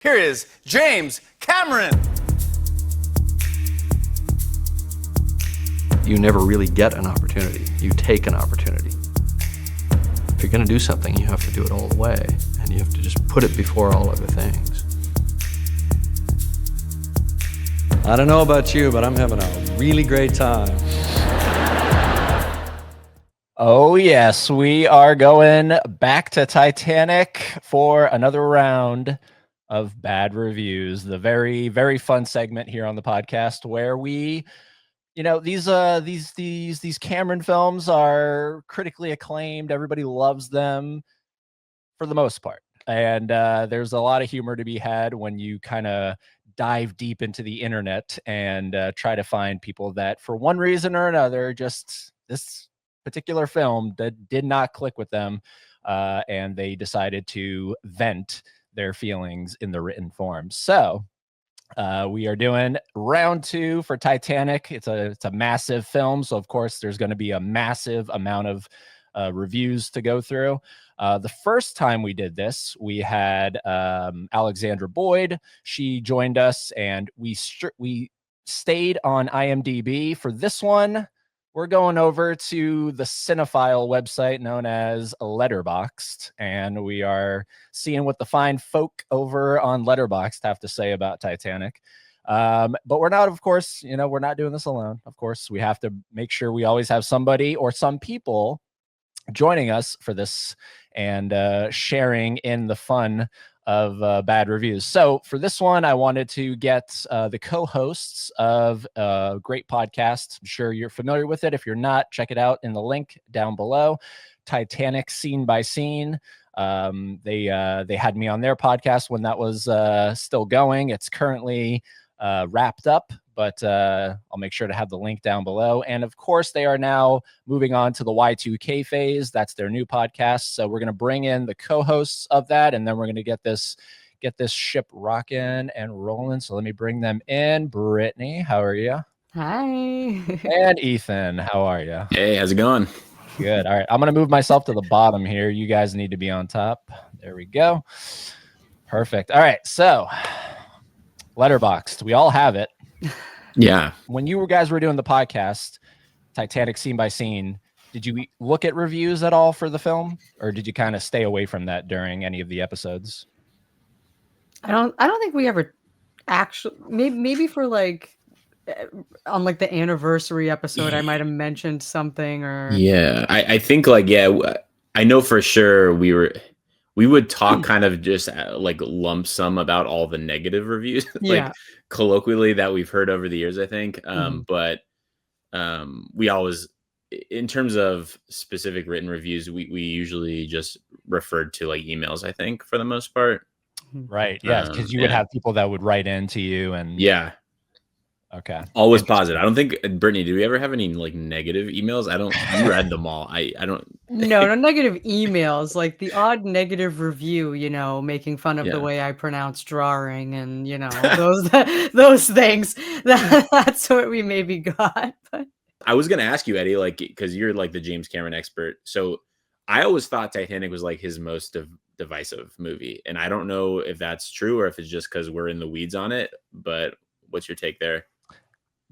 Here is James Cameron. You never really get an opportunity. You take an opportunity. If you're going to do something, you have to do it all the way, and you have to just put it before all other things. I don't know about you, but I'm having a really great time. Oh, yes, we are going back to Titanic for another round of bad reviews. The very, very fun segment here on the podcast where we, these Cameron films are critically acclaimed. Everybody loves them for the most part. And there's a lot of humor to be had when you kind of dive deep into the internet and try to find people that, for one reason or another, just this particular film that did not click with them, and they decided to vent their feelings in the written form. So we are doing round 2 for Titanic. It's a massive film, so of course there's going to be a massive amount of reviews to go through. The first time we did this, we had Alexandra Boyd. She joined us, and we stayed on IMDb. For this one, we're going over to the cinephile website known as Letterboxd, and we are seeing what the fine folk over on Letterboxd have to say about Titanic. But we're not, of course, we're not doing this alone. Of course, we have to make sure we always have somebody or some people joining us for this and sharing in the fun of bad reviews. So for this one, I wanted to get the co-hosts of a great podcast. I'm sure you're familiar with it. If you're not, check it out in the link down below. Titanic Scene by Scene. They had me on their podcast when that was still going. It's currently wrapped up, but I'll make sure to have the link down below. And of course, they are now moving on to the Y2K phase. That's their new podcast. So we're going to bring in the co-hosts of that, and then we're going to get this ship rocking and rolling. So let me bring them in. Brittany, how are you? Hi. And Ethan, how are you? Hey, how's it going? Good. All right, I'm going to move myself to the bottom here. You guys need to be on top. There we go. Perfect. All right, so Letterboxd, we all have it. Yeah. When you guys were doing the podcast, Titanic Scene by Scene, did you look at reviews at all for the film, or did you kind of stay away from that during any of the episodes? I don't think we ever actually, maybe for like on like the anniversary episode, I might have mentioned something or. Yeah, I think I know for sure we would talk kind of just like lump sum about all the negative reviews, like colloquially that we've heard over the years, I think. But we always, in terms of specific written reviews, we usually just referred to like emails, I think, for the most part. Right. Yeah. Because you would have people that would write into you and. Yeah. Okay. Always positive. I don't think, Brittany, do we ever have any like negative emails? You read them all. I don't. No negative emails, like the odd negative review, making fun of the way I pronounce drawing and, those things. That's what we maybe got. But I was going to ask you, Eddie, like, because you're like the James Cameron expert. So I always thought Titanic was like his most divisive movie. And I don't know if that's true or if it's just because we're in the weeds on it. But what's your take there?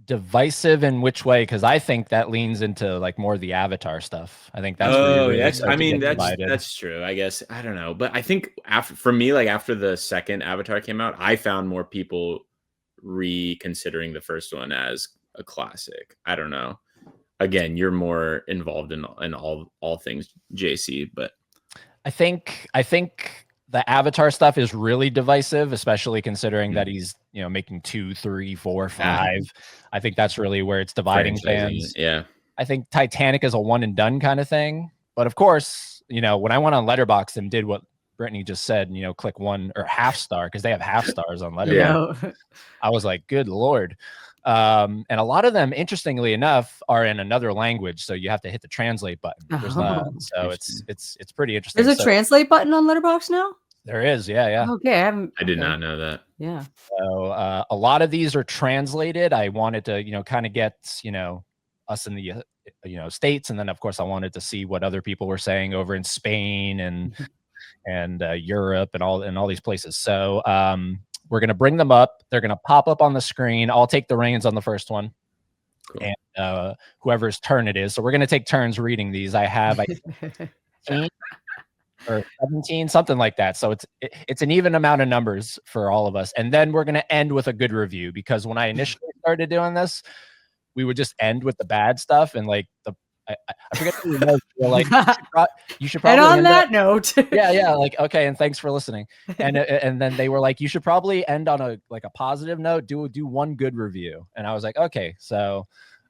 Divisive in which way? Because I think that leans into like more the Avatar stuff. I think that's that's true. I guess I don't know, but I think for me, like after the second Avatar came out, I found more people reconsidering the first one as a classic. I don't know. Again, you're more involved in all things JC, but I think the Avatar stuff is really divisive, especially considering that he's, making 2, 3, 4, 5. I think that's really where it's dividing fans. Yeah. I think Titanic is a one and done kind of thing. But of course, when I went on Letterboxd and did what Brittany just said, click 1 or half star, because they have half stars on Letterboxd. I was like, good Lord. And a lot of them, interestingly enough, are in another language, so you have to hit the translate button. There's not, so it's pretty interesting. There's a translate button on Letterboxd now? There is, yeah. Okay, I did not know that. Yeah. So a lot of these are translated. I wanted to, kind of get, us in the States, and then of course I wanted to see what other people were saying over in Spain and and Europe and all these places. So we're gonna bring them up. They're gonna pop up on the screen. I'll take the reins on the first one, Cool. and whoever's turn it is. So we're gonna take turns reading these. I have 18 or 17, something like that. So it's an even amount of numbers for all of us, and then we're gonna end with a good review, because when I initially started doing this, we would just end with the bad stuff, and like I forget who it was, like you should probably. And on that note, yeah, like, okay, and thanks for listening. And then they were like, you should probably end on a positive note. Do one good review. And I was like, okay, so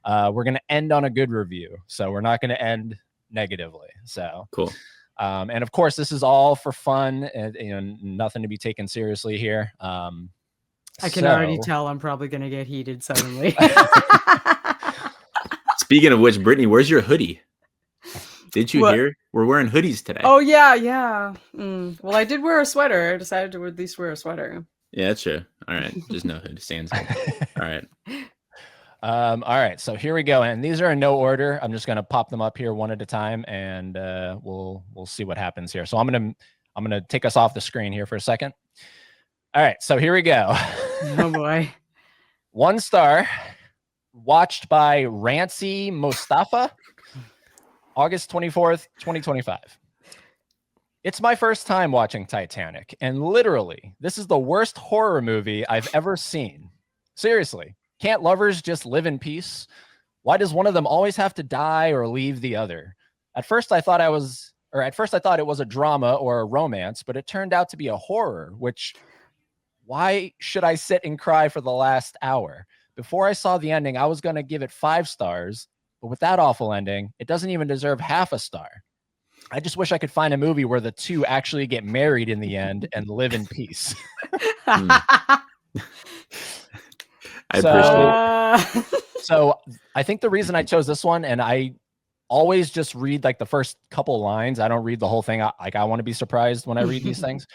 we're gonna end on a good review. So we're not gonna end negatively. So cool. And of course, this is all for fun, and nothing to be taken seriously here. I can already tell I'm probably gonna get heated suddenly. Speaking of which, Brittany, where's your hoodie? Did you hear? We're wearing hoodies today. Oh, yeah. Well, I did wear a sweater. I decided to at least wear a sweater. Yeah, that's true. All right. Just no hood. Stands good. All right. All right. So here we go. And these are in no order. I'm just going to pop them up here one at a time, and we'll see what happens here. So I'm going to take us off the screen here for a second. All right. So here we go. Oh, boy. 1 star. Watched by Rancy Mostafa, August 24th, 2025. It's my first time watching Titanic, and literally, this is the worst horror movie I've ever seen. Seriously, can't lovers just live in peace? Why does one of them always have to die or leave the other? At first I thought it was a drama or a romance, but it turned out to be a horror, which, why should I sit and cry for the last hour? Before I saw the ending, I was going to give it 5 stars, but with that awful ending, it doesn't even deserve half a star. I just wish I could find a movie where the two actually get married in the end and live in peace. I appreciate it. So I think the reason I chose this one, and I always just read like the first couple lines, I don't read the whole thing. I want to be surprised when I read these things,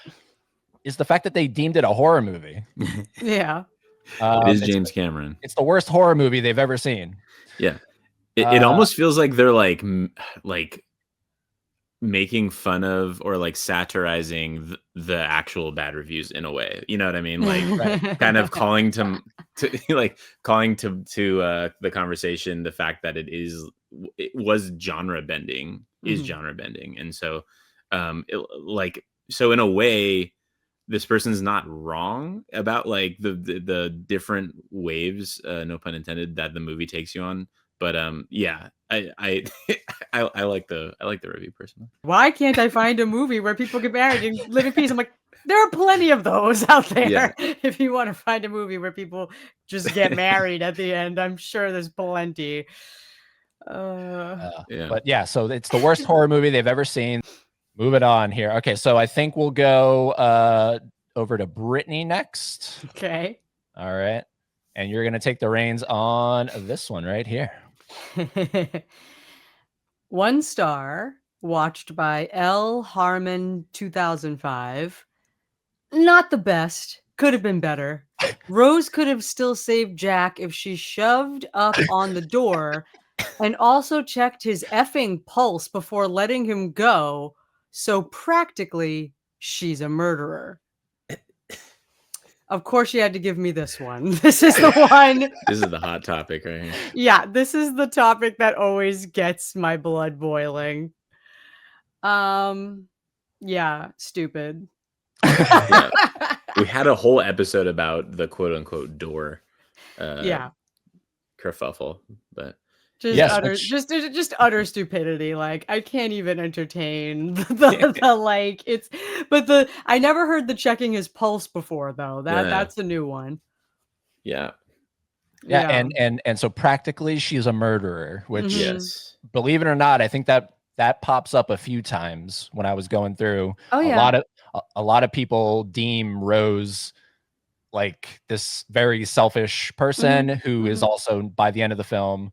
is the fact that they deemed it a horror movie. Yeah. It is James Cameron. It's the worst horror movie they've ever seen. Yeah. It almost feels like they're like making fun of or like satirizing the actual bad reviews in a way. You know what I mean? Like kind of calling to the conversation the fact that it was genre bending, genre bending. And so so in a way, this person's not wrong about like the different waves, no pun intended, that the movie takes you on. But yeah, I like the review personally. Why can't I find a movie where people get married and live in peace? I'm like, there are plenty of those out there. Yeah. If you want to find a movie where people just get married at the end, I'm sure there's plenty. Yeah. But yeah, so it's the worst horror movie they've ever seen. Moving on here. Okay, so I think we'll go over to Brittany next. Okay. All right. And you're going to take the reins on this one right here. 1 star, watched by L. Harmon 2005. Not the best. Could have been better. Rose could have still saved Jack if she shoved up on the door and also checked his effing pulse before letting him go. So practically, she's a murderer. Of course, you had to give me this one. This is the one. This is the hot topic right here. Yeah, this is the topic that always gets my blood boiling. Yeah, stupid. Yeah. We had a whole episode about the quote unquote door. Kerfuffle, but. Just utter stupidity. Like, I can't even entertain the like it's, but I never heard the checking his pulse before though. That's a new one. Yeah. And so practically she's a murderer, which yes, believe it or not, I think that pops up a few times when I was going through. A lot of people deem Rose like this very selfish person who is also by the end of the film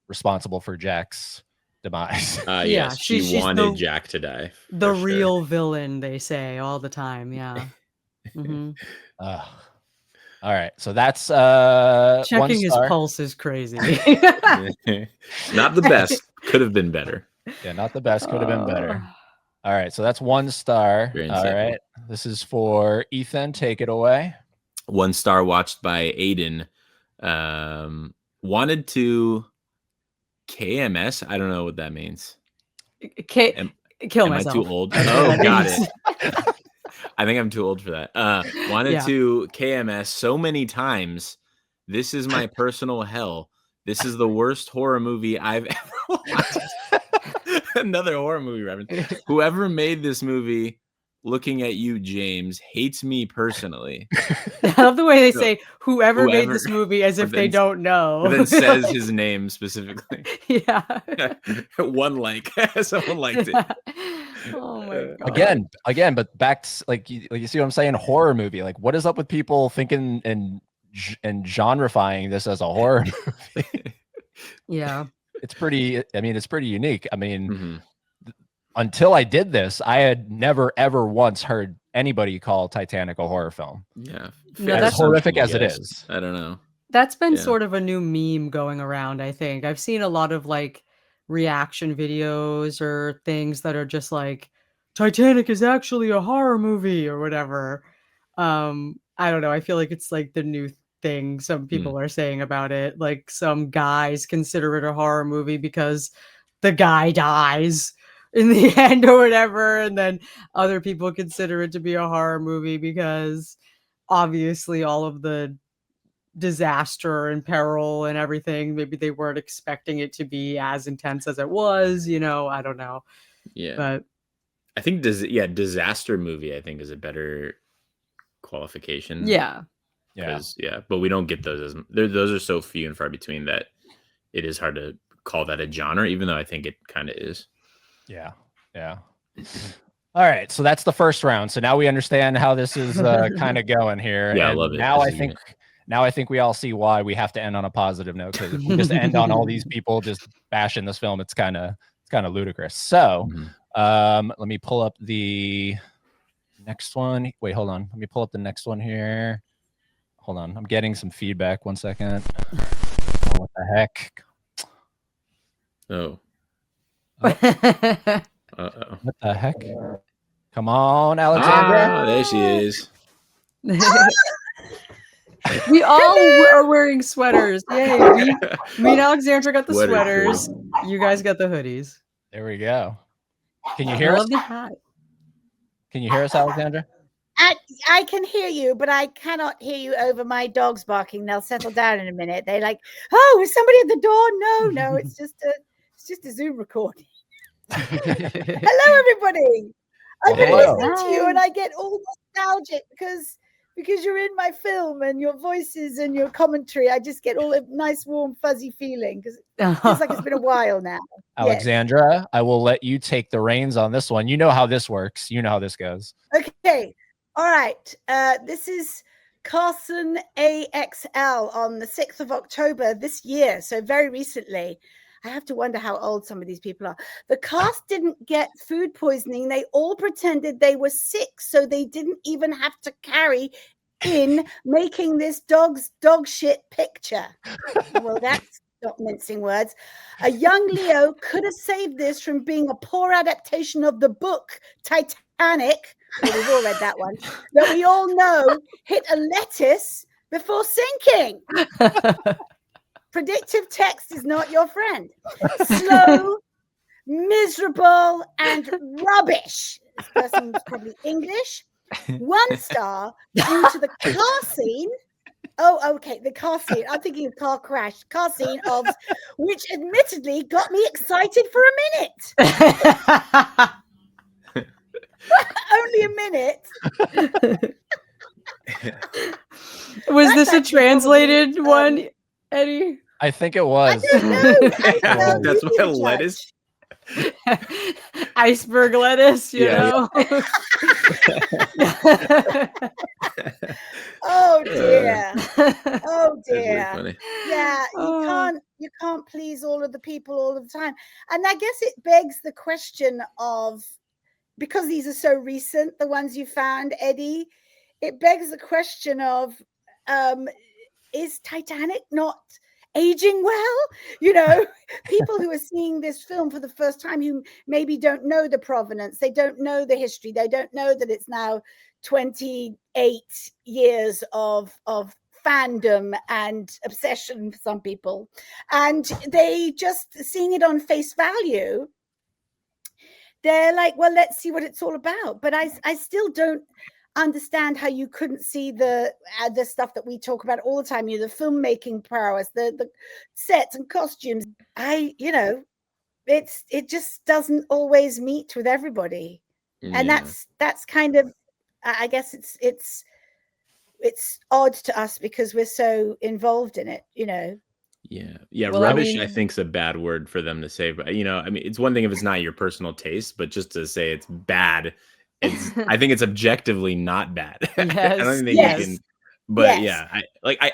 responsible for Jack's demise. Yes, she wanted Jack to die. The real villain, they say all the time. Yeah. All right, so that's checking his pulse is crazy. Not the best. Could have been better. Yeah, not the best. Could have been better. All right, so that's 1 star. Very All insightful. right, this is for Ethan. Take it away. 1 star watched by Aiden. Wanted to KMS. I don't know what that means. Kill Am I myself. too old? That's what Oh, that got means. it. I think I'm too old for that. Wanted Yeah. to KMS so many times. This is my personal hell. This is the worst horror movie I've ever watched. Another horror movie reference. Whoever made this movie, looking at you, James, hates me personally. I love the way they So, say whoever made this movie as if they don't know. But then says his name specifically. Yeah. One like. Someone liked it. Oh my god. Again, but back to, like you see what I'm saying? Horror movie. Like, what is up with people thinking and genrefying this as a horror movie? Yeah. It's pretty. I mean, it's pretty unique. I mean, Mhm. Until I did this, I had never ever once heard anybody call Titanic a horror film. Yeah. No, As that's horrific as it Yes. is. I don't know. That's been Yeah. sort of a new meme going around, I think. I've seen a lot of like reaction videos or things that are just like Titanic is actually a horror movie or whatever. I don't know. I feel like it's like the new thing some people are saying about it. Like some guys consider it a horror movie because the guy dies in the end or whatever, and then other people consider it to be a horror movie because obviously all of the disaster and peril and everything, maybe they weren't expecting it to be as intense as it was, I don't know. Yeah. But I think disaster movie I think is a better qualification. yeah. But we don't get those those are so few and far between that it is hard to call that a genre, even though I think it kind of is. Yeah. All right, so that's the first round. So now we understand how this is kind of going here. Yeah, I and love it. Now I think we all see why we have to end on a positive note, because if we just end on all these people just bashing this film, it's kind of ludicrous. So let me pull up the next one. Wait, hold on. Let me pull up the next one here. Hold on. I'm getting some feedback. 1 second. Oh, what the heck? Oh. Uh-oh. What the heck? Come on, Alexandra. Oh, there she is. We all are wearing sweaters. Yay. Me and Alexandra got the sweaters. You guys got the hoodies. There we go. Can you hear us? Can you hear us, Alexandra? I can hear you, but I cannot hear you over my dogs barking. They'll settle down in a minute. They like, oh, is somebody at the door? No, it's just a Zoom recording. Hello, everybody. I've been listening to you, and I get all nostalgic because you're in my film and your voices and your commentary. I just get all a nice, warm, fuzzy feeling because it feels like it's been a while now. Alexandra, yes. I will let you take the reins on this one. You know how this works. You know how this goes. Okay. All right. This is Carson AXL on the 6th of October this year. So very recently. I have to wonder how old some of these people are. The cast didn't get food poisoning. They all pretended they were sick, so they didn't even have to carry in making this dog shit picture. Well, that's not mincing words. A young Leo could have saved this from being a poor adaptation of the book Titanic. Well, we've all read that one. That we all know hit a lettuce before sinking. Predictive text is not your friend. Slow, miserable, and rubbish. This person's probably English. 1 star due to the car scene. Oh, okay. The car scene. I'm thinking of car crash. Car scene of which admittedly got me excited for a minute. Only a minute. Was this a translated one, Eddie? I think it was. That's what lettuce. Iceberg lettuce, you know. Oh dear. Oh dear. Really yeah, you can't please all of the people all of the time. And I guess it begs the question of, because these are so recent, the ones you found, Eddie, it begs the question of, is Titanic not aging well? You know, people who are seeing this film for the first time, who maybe don't know the provenance, they don't know the history, they don't know that it's now 28 years of fandom and obsession for some people, and they just seeing it on face value, they're like, well, let's see what it's all about. But I still don't understand how you couldn't see the stuff that we talk about all the time, you know, the filmmaking prowess, the sets and costumes. It just doesn't always meet with everybody. And that's kind of, I guess it's odd to us because we're so involved in it, you know. Yeah. Well, Rubbish, I think, is a bad word for them to say, but you know, I mean, it's one thing if it's not your personal taste, but just to say it's bad, I think it's objectively not bad. I don't think Yes. you can. But Yes. yeah,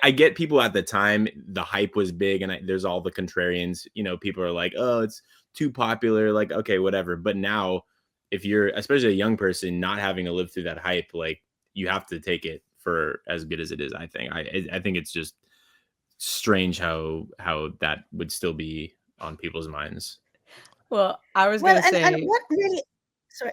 I get people at the time, the hype was big, and there's all the contrarians. You know, people are like, oh, it's too popular. Like, okay, whatever. But now, if you're, especially a young person, not having to live through that hype, like you have to take it for as good as it is. I think. I think it's just strange how that would still be on people's minds. Well, I was Well, gonna and say. what really, sorry.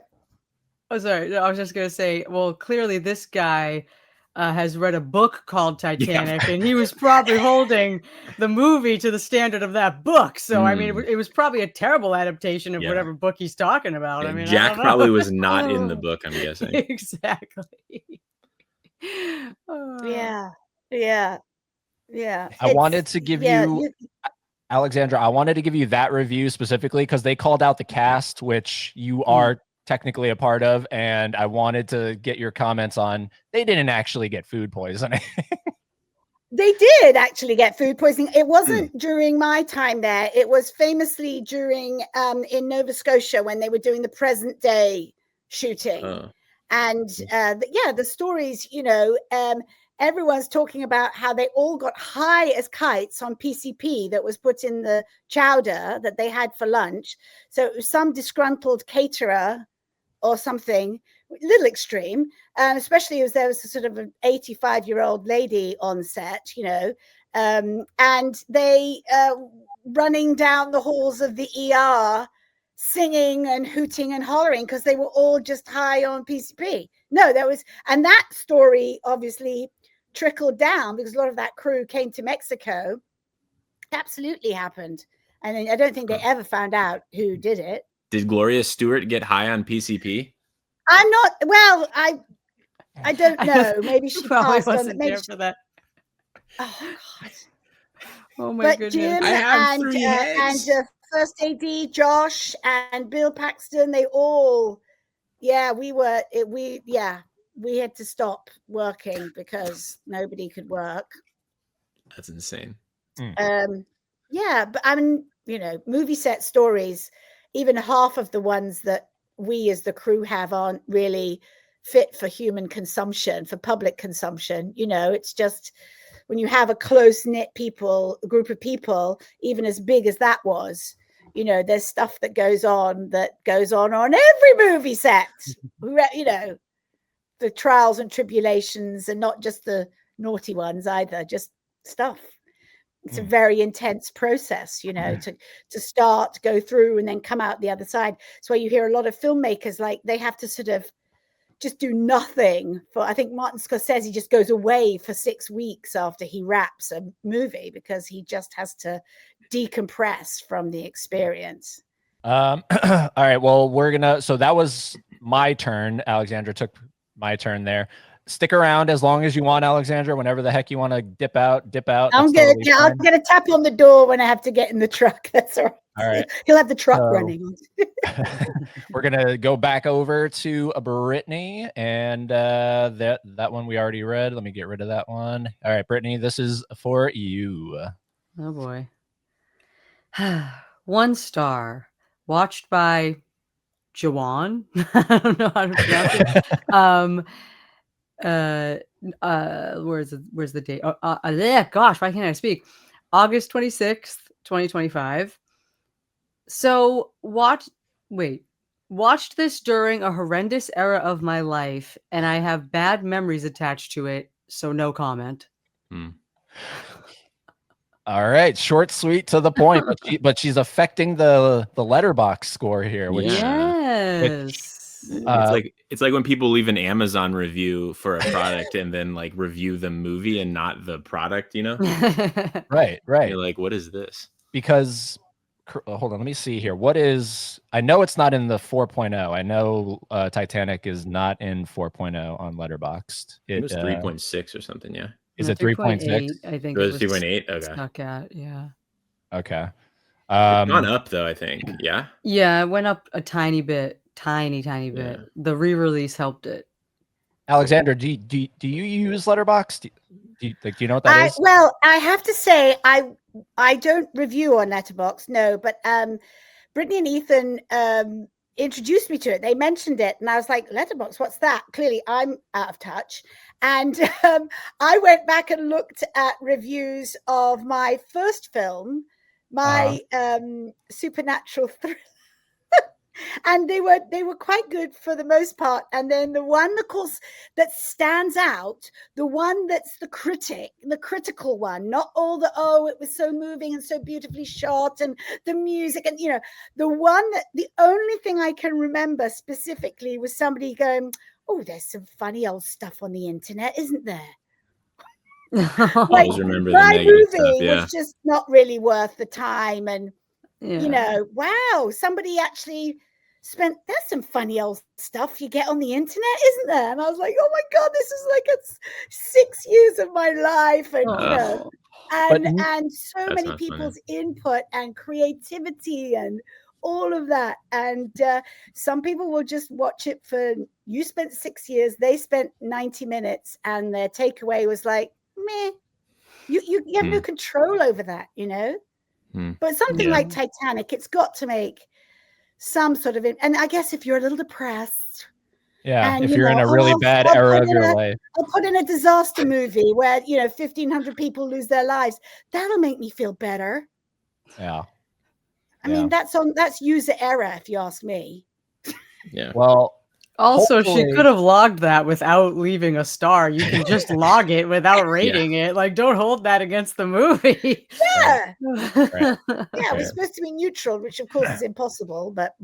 Oh, sorry. No, I was just gonna say. Well, clearly this guy has read a book called Titanic, and he was probably holding the movie to the standard of that book. So, I mean, it was probably a terrible adaptation of Yeah. whatever book he's talking about. I mean, I Jack don't know. probably was not in the book, I'm guessing. Exactly. Yeah. I wanted to give you, Alexandra, I wanted to give you that review specifically because they called out the cast, which you are technically a part of, and I wanted to get your comments on. They didn't actually get food poisoning. They did actually get food poisoning. It wasn't during my time there. It was famously during in Nova Scotia when they were doing the present day shooting. And the stories, you know, everyone's talking about how they all got high as kites on PCP that was put in the chowder that they had for lunch. So it was some disgruntled caterer or something, a little extreme, especially as there was a sort of an 85-year-old lady on set, you know, and they running down the halls of the ER singing and hooting and hollering because they were all just high on PCP. No, there was, and that story obviously trickled down because a lot of that crew came to Mexico. Absolutely happened. And I don't think they ever found out who did it. Did Gloria Stewart get high on PCP? I'm not, well, I don't know. Maybe she probably passed on. wasn't Maybe there for that. Oh God. Oh my But goodness. Jim I have and 3 heads. First AD Josh and Bill Paxton, they all, we had to stop working because nobody could work. That's insane. Yeah, but I mean, you know, movie set stories, even half of the ones that we as the crew have aren't really fit for human consumption, for public consumption. You know, it's just when you have a close-knit group of people, even as big as that was, you know, there's stuff that goes on every movie set. You know, the trials and tribulations, and not just the naughty ones either, just stuff. It's a very intense process, you know, to start, go through, and then come out the other side. That's why you hear a lot of filmmakers, like, they have to sort of just do nothing for, I think Martin Scorsese just goes away for 6 weeks after he wraps a movie because he just has to decompress from the experience. All right, well, so that was my turn. Alexandra took my turn there. Stick around as long as you want, Alexandra. Whenever the heck you want to dip out. I'm good. Totally I'll get a tap on the door when I have to get in the truck. That's all right. All right. He'll have the truck running. We're gonna go back over to Brittany, and that one we already read. Let me get rid of that one. All right, Brittany, this is for you. Oh boy. 1 star. Watched by Jawan. I don't know how to pronounce it. Where's the date? Gosh, why can't I speak? August 26th, 2025. So watched this during a horrendous era of my life, and I have bad memories attached to it, so no comment. All right, short, sweet, to the point, but she's affecting the letterbox score here, which Yes. It's like when people leave an Amazon review for a product and then like review the movie and not the product, you know? right. You're like, what is this? Because hold on, let me see here. What is? I know it's not in the 4.0. I know Titanic is not in 4.0 on Letterboxd. It was 3.6 or something. Yeah. Is it 3.6? I think it was 3.8. Okay. stuck at. Yeah. Okay. It's gone up though, I think. Yeah. Yeah, it went up a tiny bit, tiny bit. The re-release helped it. Alexander, do you use Letterboxd? Do you know what that is? Well, I have to say I don't review on Letterboxd, no, but Brittany and Ethan introduced me to it. They mentioned it, and I was like, Letterboxd, what's that? Clearly, I'm out of touch. And I went back and looked at reviews of my first film, my supernatural thriller. And they were quite good for the most part. And then the one, of course, that stands out, the one that's the critical one, not all the, it was so moving and so beautifully shot and the music and, you know, the one that the only thing I can remember specifically was somebody going, oh, there's some funny old stuff on the internet, isn't there? I always remember my the negative movie stuff, yeah. was just not really worth the time. And, you know, wow, somebody actually there's some funny old stuff you get on the internet, isn't there? And I was like, oh my God, this is like it's 6 years of my life. And, you know, and so many people's input and creativity and all of that. And some people will just watch it for, you spent 6 years, they spent 90 minutes, and their takeaway was like, meh. You have no control over that, you know? But something like Titanic, it's got to make some sort of, and I guess if you're a little depressed, and, if you're in a really bad era of your life, I'll put in a disaster movie where, you know, 1,500 people lose their lives. That'll make me feel better. Yeah. I mean, that's user error, if you ask me. Yeah. Well, also, she could have logged that without leaving a star. You can just log it without rating it. Like, don't hold that against the movie. Yeah. Right. Yeah, we're supposed to be neutral, which of course is impossible, but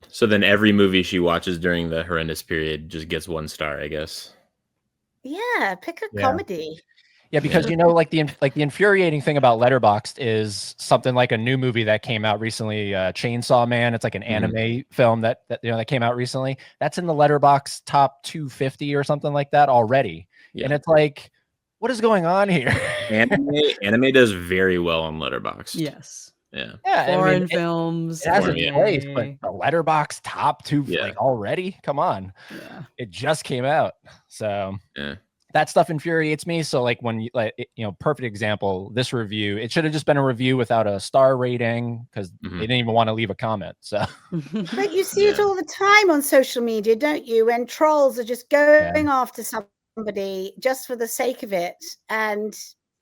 So then every movie she watches during the horrendous period just gets 1 star, I guess. Yeah, pick a comedy. Yeah, because you know, like the infuriating thing about Letterboxd is something like a new movie that came out recently, Chainsaw Man. It's like an anime film that you know that came out recently. That's in the Letterboxd top 250 or something like that already. And it's like, what is going on here? Anime does very well on Letterboxd. Yes. Yeah. Foreign films. It has a place, but the Letterboxd top 2 like already? Come on. Yeah. It just came out. So that stuff infuriates me. So like when you perfect example, this review, it should have just been a review without a star rating because they didn't even want to leave a comment. So but you see it all the time on social media, don't you? When trolls are just going after somebody just for the sake of it. And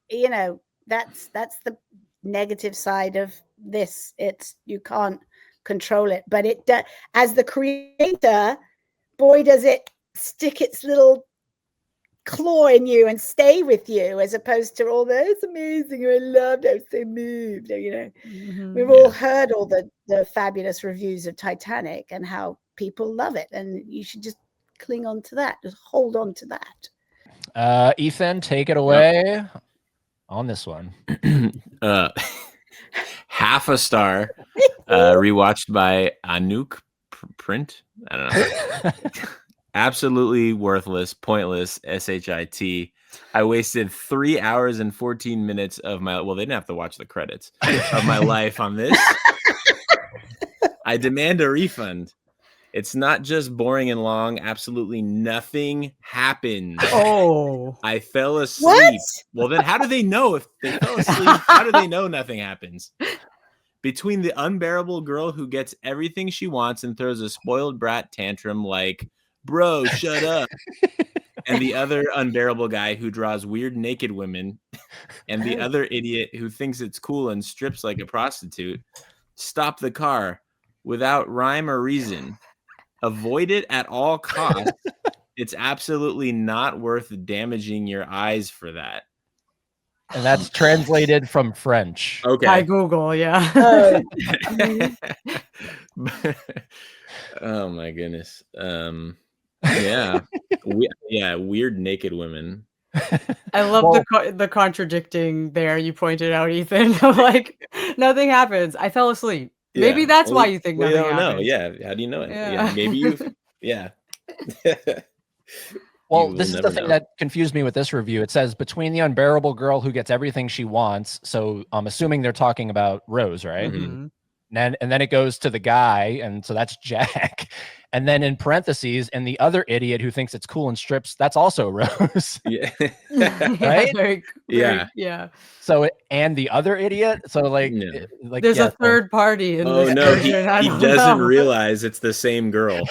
you know, that's the negative side of this. You can't control it, but it as the creator, boy, does it stick its little claw in you and stay with you, as opposed to all the it's amazing, I loved it, I was so moved, you know. We've all heard all the fabulous reviews of Titanic and how people love it, and you should just cling on to that, just hold on to that. Ethan, take it away on this one. Half a star, rewatched by Anouk Print. I don't know. Absolutely worthless, pointless, shit. I wasted 3 hours and 14 minutes of my, well, they didn't have to watch the credits, of my life on this. I demand a refund. It's not just boring and long. Absolutely nothing happens. Oh. I fell asleep. What? Well, then how do they know if they fell asleep? How do they know nothing happens? Between the unbearable girl who gets everything she wants and throws a spoiled brat tantrum like, bro, shut up. And the other unbearable guy who draws weird naked women, and the other idiot who thinks it's cool and strips like a prostitute. Stop the car without rhyme or reason. Avoid it at all costs. It's absolutely not worth damaging your eyes for that. And that's translated from French. Okay. Hi, Google. Yeah. Oh, Oh my goodness. Yeah. Weird naked women. I love Well- the contradicting there you pointed out, Ethan. Like, nothing happens. I fell asleep. Maybe Yeah. that's Well, why you think we nothing don't know. happens. Yeah. How do you know it? Yeah. Yeah. Maybe yeah. Well, You this will is the never thing know. that confused me with this review. It says between the unbearable girl who gets everything she wants. So I'm assuming they're talking about Rose, right? Mhm. Mhm. And then it goes to the guy, and so that's Jack. And then in parentheses, and the other idiot who thinks it's cool in strips, that's also Rose. Yeah. Right? Yeah. Yeah. So and the other idiot. So like, No. like There's yeah, a third party in Oh this no, he version. I don't doesn't know. realize it's the same girl.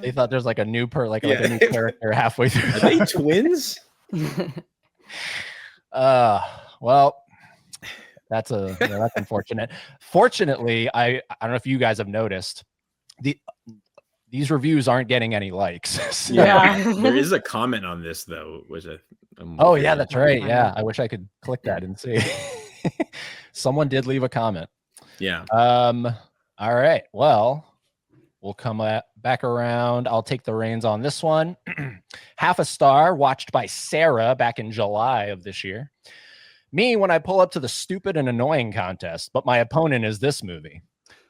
they thought there's like a new like a Yeah. new character halfway through. Are they twins? Well, that's unfortunate. Fortunately, I don't know if you guys have noticed, these reviews aren't getting any likes. So- Yeah. There is a comment on this though, which I'm Oh yeah, curious. that's right. Yeah, I wish I could click that and see. Someone did leave a comment. Yeah. All right. Well, we'll come back around. I'll take the reins on this one. Half a star, watched by Sarah back in July of this year. Me, when I pull up to the stupid and annoying contest, but my opponent is this movie.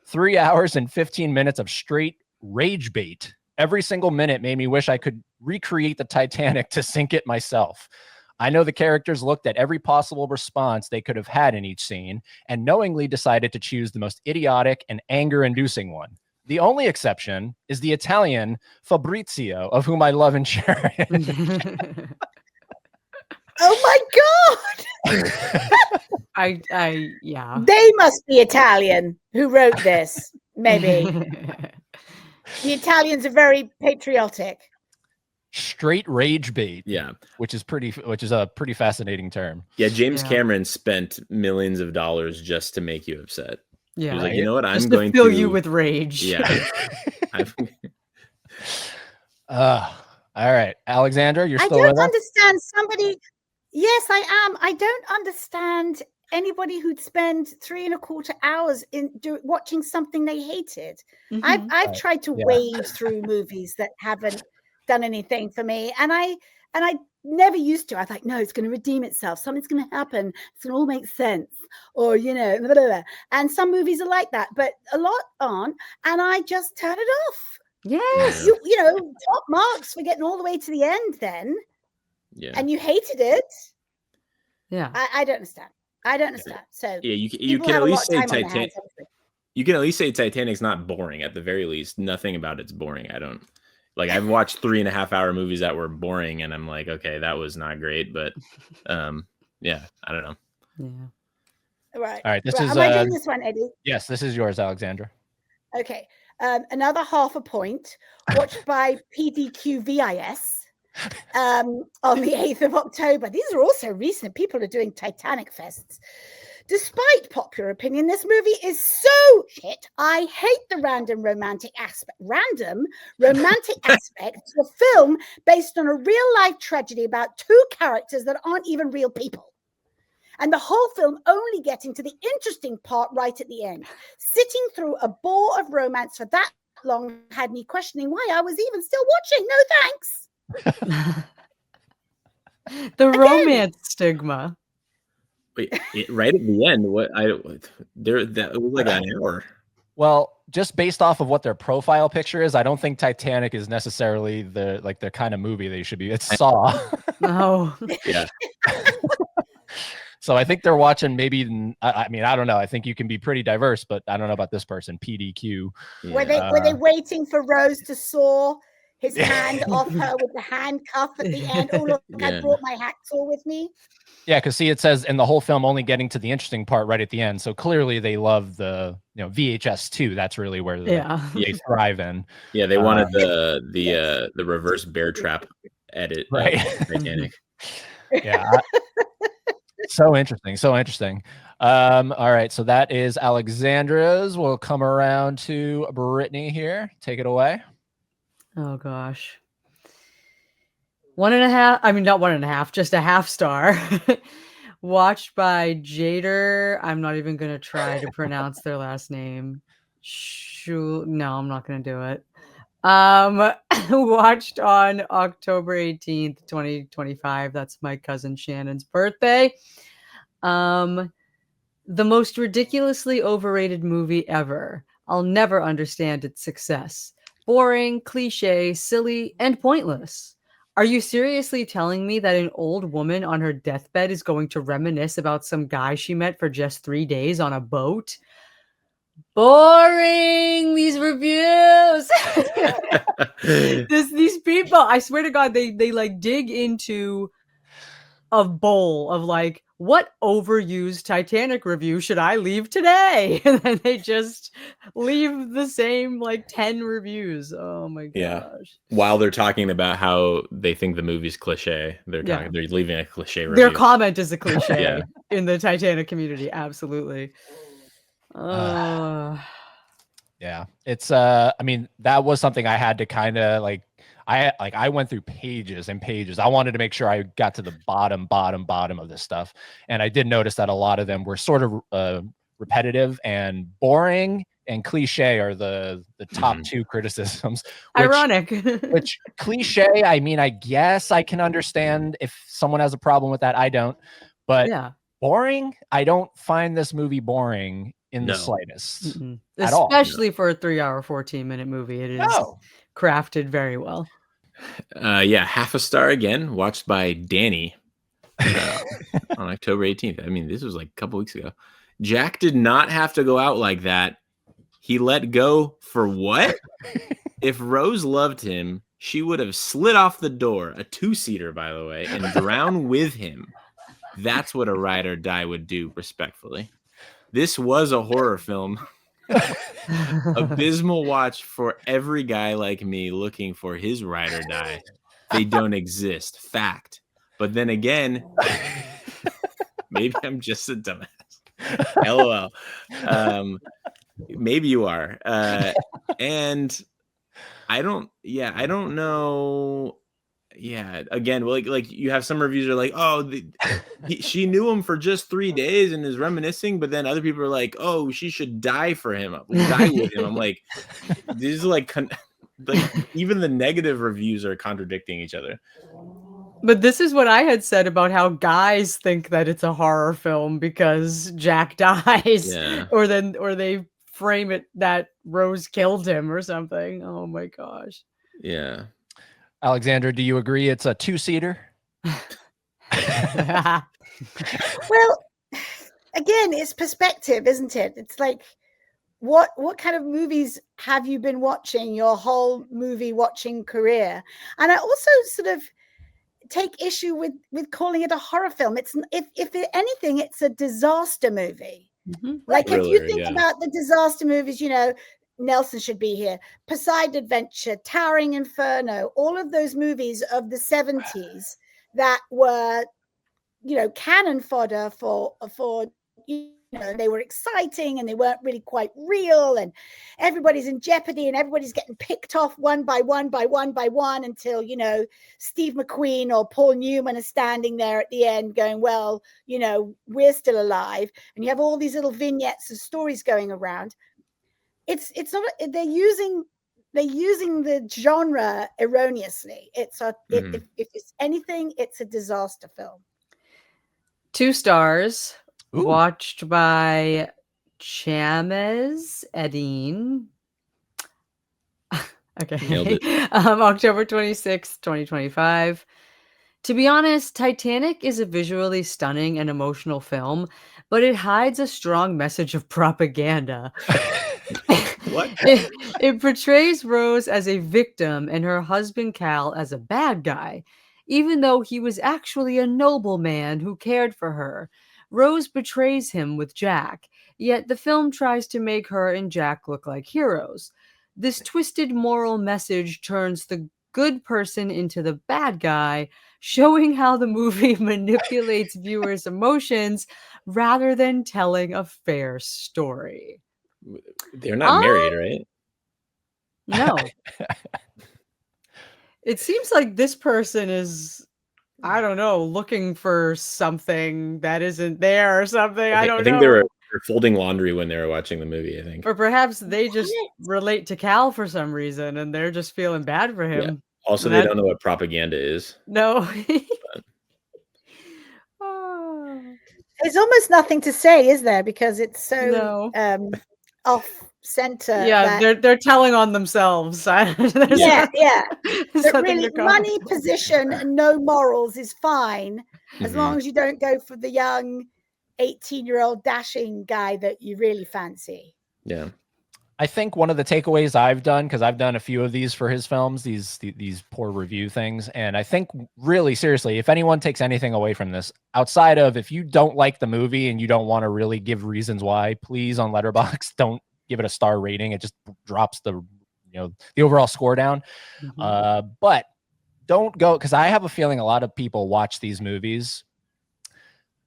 3 hours and 15 minutes of straight rage bait. Every single minute made me wish I could recreate the Titanic to sink it myself. I know the characters looked at every possible response they could have had in each scene and knowingly decided to choose the most idiotic and anger-inducing one. The only exception is the Italian Fabrizio, of whom I love and cherish. oh my God. Yeah. They must be Italian who wrote this. Maybe the Italians are very patriotic. Straight rage bait. Yeah. Which is a pretty fascinating term. Yeah. James Yeah. Cameron spent millions of dollars just to make you upset. He Yeah. was like, you know what? I'm Just going to fill to you with rage. Yeah. All right, Alexandra, you're I still don't with us? understand somebody. Yes, I am. I don't understand anybody who'd spend 3.25 hours watching something they hated. Mhm. I've tried to Yeah. wade through movies that haven't done anything for me, and I never used to. I thought, no, it's going to redeem itself. Something's going to happen. It's going to all make sense, or blah, blah, blah. And some movies are like that, but a lot aren't. And I just turn it off. Yes. You know, top marks for getting all the way to the end then. Yeah. And you hated it. Yeah. I don't understand. I don't understand. So Yeah, you people can have at a least lot say of time on their Titanic. hands, obviously. You can at least say Titanic's not boring. At the very least, nothing about it's boring. I don't like. I've watched 3.5 hour movies that were boring, and I'm like, okay, that was not great. But, yeah, I don't know. Yeah. Right. All right, this Right. is Am I doing this one, Eddie? yes, this is yours, Alexandra. Okay. Another half a point. Watched by PDQVIS on the 8th of October. These are also recent. People are doing Titanic fests. Despite popular opinion, this movie is so shit. I hate the random romantic aspect to a film based on a real life tragedy about two characters that aren't even real people. And the whole film only getting to the interesting part right at the end. Sitting through a bore of romance for that long had me questioning why I was even still watching. No thanks. The romance stigma. Wait, right at the end, that was like an hour. Well, just based off of what their profile picture is, I don't think Titanic is necessarily the kind of movie they should be. It's Saw. Oh. Yeah. So I think they're watching maybe, I mean, I don't know. I think you can be pretty diverse, but I don't know about this person, PDQ. Yeah. Were they waiting for Rose to saw his hand off her with the handcuff at the end? Oh, look, I brought my hacksaw with me. Yeah, because see, it says in the whole film only getting to the interesting part right at the end. So clearly they love the VHS 2. That's really where they thrive in. Yeah, they wanted the reverse bear trap edit, right? Titanic. Yeah. So interesting. All right, so that is Alexandra's. We'll come around to Brittany here. Take it away. Oh gosh. 1.5. I mean, not 1.5, just a half star. Watched by Jader. I'm not even gonna try to pronounce their last name. No, I'm not gonna do it. Watched on October 18th, 2025. That's my cousin Shannon's birthday. The most ridiculously overrated movie ever. I'll never understand its success. Boring, cliche, silly, and pointless. Are you seriously telling me that an old woman on her deathbed is going to reminisce about some guy she met for just 3 days on a boat? Boring, these reviews. These people, I swear to God, they like dig into a bowl of like, what overused Titanic review should I leave today? And then they just leave the same like 10 reviews. Oh my gosh. Yeah. While they're talking about how they think the movie's cliche, they're leaving a cliche review. Their comment is a cliche in the Titanic community. Absolutely. Yeah. It's I mean, that was something I had to kind of like I went through pages and pages. I wanted to make sure I got to the bottom of this stuff. And I did notice that a lot of them were sort of repetitive and boring, and cliche are the top two criticisms. Ironic. Which cliche, I mean, I guess I can understand if someone has a problem with that. I don't. But boring, I don't find this movie boring in the slightest. At all. Especially for a 3-hour, 14-minute movie. It is crafted very well. Half a star again, watched by Danny on October 18th. I mean, this was like a couple weeks ago. Jack did not have to go out like that. He let go for what? If Rose loved him, she would have slid off the door, a 2-seater, by the way, and drowned with him. That's what a ride or die would do, respectfully. This was a horror film. Abysmal watch for every guy like me looking for his ride or die. They don't exist. Fact. But then again, maybe I'm just a dumbass. LOL. Maybe you are. And I don't know. Yeah, again, like you have some reviews are like, oh, she knew him for just 3 days and is reminiscing, but then other people are like, oh, she should die for him, die with him. I'm like, these are like even the negative reviews are contradicting each other. But this is what I had said about how guys think that it's a horror film because Jack dies, or they frame it that Rose killed him or something. Oh my gosh. Yeah. Alexander, do you agree it's a 2-seater? Well, again, it's perspective, isn't it? It's like, what kind of movies have you been watching your whole movie watching career? And I also sort of take issue with calling it a horror film. It's if anything, it's a disaster movie. Like if you think about the disaster movies, you know, Nelson should be here, Poseidon Adventure, Towering Inferno, all of those movies of the 70s that were, you know, cannon fodder for you know, they were exciting and they weren't really quite real, and everybody's in jeopardy and everybody's getting picked off one by one until, you know, Steve McQueen or Paul Newman are standing there at the end going, well, you know, we're still alive. And you have all these little vignettes of stories going around. It's not, they're using the genre erroneously. It's if it's anything, it's a disaster film. 2 stars. Ooh. Watched by Chamez Edine. Okay. October 26th, 2025. To be honest, Titanic is a visually stunning and emotional film, but it hides a strong message of propaganda. What? It portrays Rose as a victim and her husband Cal as a bad guy, even though he was actually a noble man who cared for her. Rose betrays him with Jack, yet the film tries to make her and Jack look like heroes. This twisted moral message turns the good person into the bad guy, showing how the movie manipulates viewers' emotions rather than telling a fair story. They're not married, right? No. It seems like this person is, I don't know, looking for something that isn't there or something. I I don't think they know. were folding laundry when they were watching the movie, I think. Or perhaps they just What? relate to Cal for some reason and they're just feeling bad for Yeah. him. Also, And they that don't know what propaganda is. no. But Oh, There's almost nothing to say, is there? Because it's so no. off center Yeah, that they're telling on themselves. There's yeah. yeah. But nothing really, to comment money, on. position, and no morals is fine as long Mhm. as you don't go for the young 18-year-old dashing guy that you really fancy. Yeah. I think one of the takeaways I've done, because I've done a few of these for his films, these poor review things, and I think really seriously, if anyone takes anything away from this, outside of if you don't like the movie and you don't want to really give reasons why, please on Letterboxd don't give it a star rating. It just drops the overall score down. But don't go, because I have a feeling a lot of people watch these movies,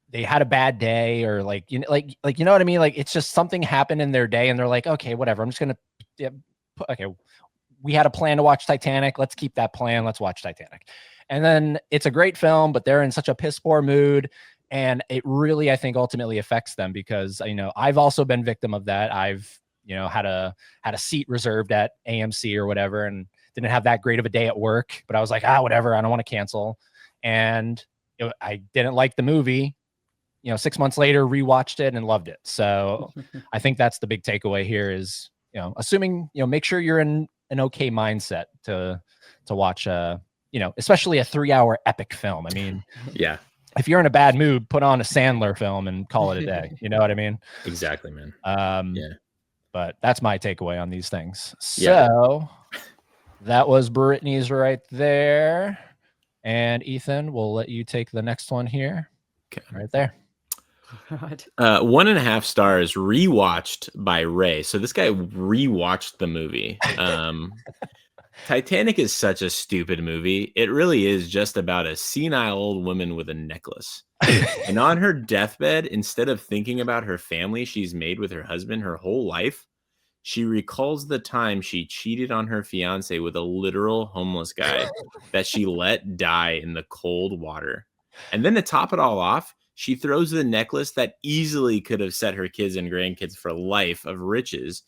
they had a bad day, or like you know what I mean, like it's just something happened in their day and they're like, okay, whatever, I'm just gonna okay, we had a plan to watch Titanic, let's keep that plan, let's watch Titanic. And then it's a great film, but they're in such a piss poor mood, and it really, I think, ultimately affects them, because I've also been victim of that. I've had a seat reserved at AMC or whatever, and didn't have that great of a day at work, but I was like, whatever, I don't want to cancel. And I didn't like the movie. 6 months later, rewatched it and loved it. So I think that's the big takeaway here is, assuming, make sure you're in an okay mindset to watch, especially a 3-hour epic film. I mean, Yeah. if you're in a bad mood, put on a Sandler film and call it a day. You know what I mean? Exactly, man. Yeah. But that's my takeaway on these things. Yeah. So that was Brittany's right there. And Ethan, we'll let you take the next one here. Okay. Right there. God. 1.5 stars, rewatched by Ray. So this guy rewatched the movie. Titanic is such a stupid movie. It really is just about a senile old woman with a necklace. And on her deathbed, instead of thinking about her family she's made with her husband her whole life, she recalls the time she cheated on her fiance with a literal homeless guy that she let die in the cold water. And then to top it all off, she throws the necklace that easily could have set her kids and grandkids for life of riches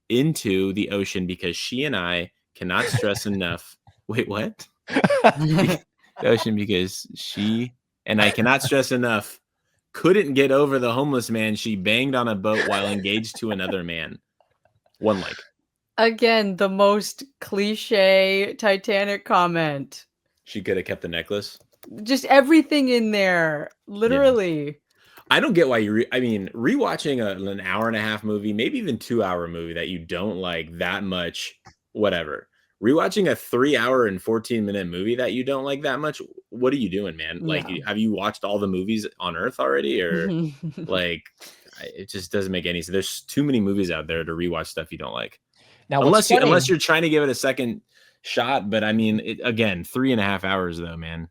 into the ocean because she and I cannot stress enough. Wait, what? The ocean because she and I cannot stress enough couldn't get over the homeless man she banged on a boat while engaged to another man. One like. Again, the most cliche Titanic comment. She could have kept the necklace. Just everything in there, literally. I don't get why rewatching an hour and a half movie, maybe even 2-hour movie that you don't like that much, whatever. Rewatching a 3-hour and 14-minute movie that you don't like that much, what are you doing, man? Like, No. have you watched all the movies on Earth already, or like, it just doesn't make any sense. There's too many movies out there to rewatch stuff you don't like. Now, unless you're trying to give it a second shot. But I mean, again, 3.5 hours though, man.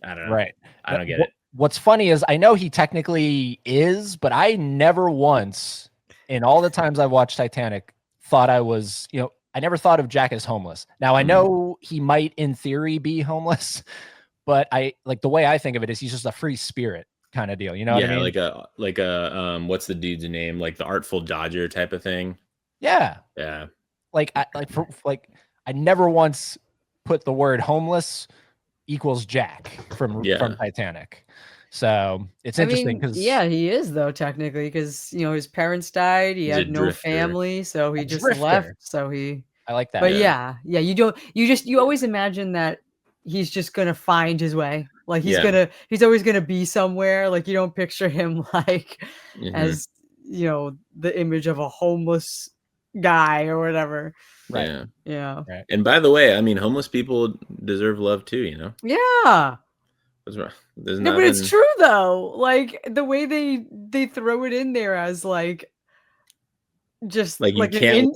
I don't know. Right. I don't get it. What's funny is I know he technically is, but I never once in all the times I've watched Titanic thought I was, I never thought of Jack as homeless. Now I know he might in theory be homeless, but I like the way I think of it is he's just a free spirit kind of deal. You know what I mean? like a what's the dude's name? Like the Artful Dodger type of thing. Yeah. Yeah. I never once put the word homeless equals Jack from Titanic. So it's interesting because he is though technically because his parents died. He had no family, so he just left. So I like that. But you always imagine that he's just gonna find his way. Like he's always gonna be somewhere. Like you don't picture him like as the image of a homeless guy or whatever. Right. Yeah. Right. And by the way, I mean, homeless people deserve love too, Yeah. What's wrong? No, but it's true though. Like the way they throw it in there as like just like you can't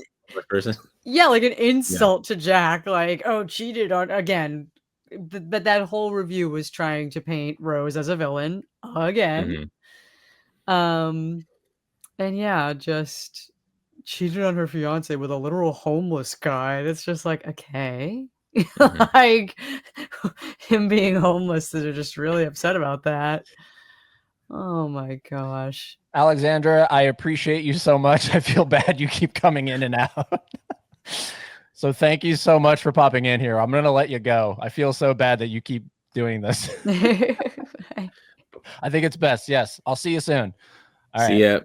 person. Yeah, like an insult to Jack. Like, oh, cheated on again. But that whole review was trying to paint Rose as a villain again. And just cheated on her fiance with a literal homeless guy. It's just like, okay. Like him being homeless, they're just really upset about that. Oh my gosh. Alexandra, I appreciate you so much. I feel bad you keep coming in and out. So thank you so much for popping in here. I'm going to let you go. I feel so bad that you keep doing this. I think it's best. Yes. I'll see you soon. All right. See ya.